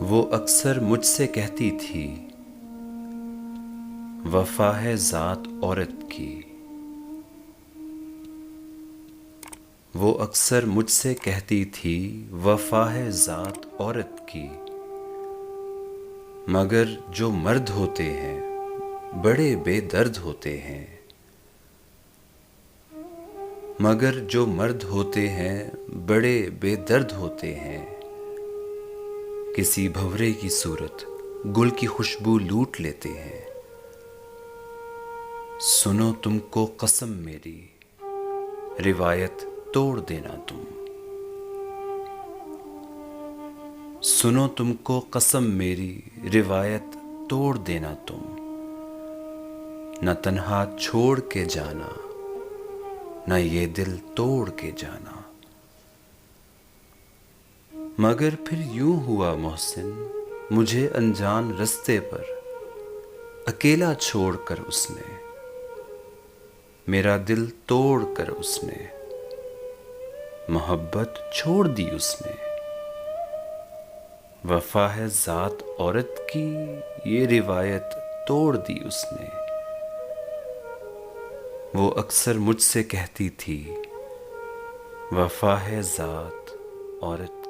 وہ اکثر مجھ سے کہتی تھی وفا ہے ذات عورت کی۔ وہ اکثر مجھ سے کہتی تھی وفا ہے ذات عورت کی، مگر جو مرد ہوتے ہیں بڑے بے درد ہوتے ہیں، مگر جو مرد ہوتے ہیں بڑے بے درد ہوتے ہیں۔ کسی بھنورے کی صورت گل کی خوشبو لوٹ لیتے ہیں۔ سنو تم کو قسم میری روایت توڑ دینا تم۔ سنو تم کو قسم میری روایت توڑ دینا تم، نہ تنہا چھوڑ کے جانا نہ یہ دل توڑ کے جانا۔ مگر پھر یوں ہوا محسن مجھے انجان رستے پر اکیلا چھوڑ کر اس نے، میرا دل توڑ کر اس نے، محبت چھوڑ دی اس نے۔ وفا ہے ذات عورت کی یہ روایت توڑ دی اس نے۔ وہ اکثر مجھ سے کہتی تھی وفا ہے ذات عورت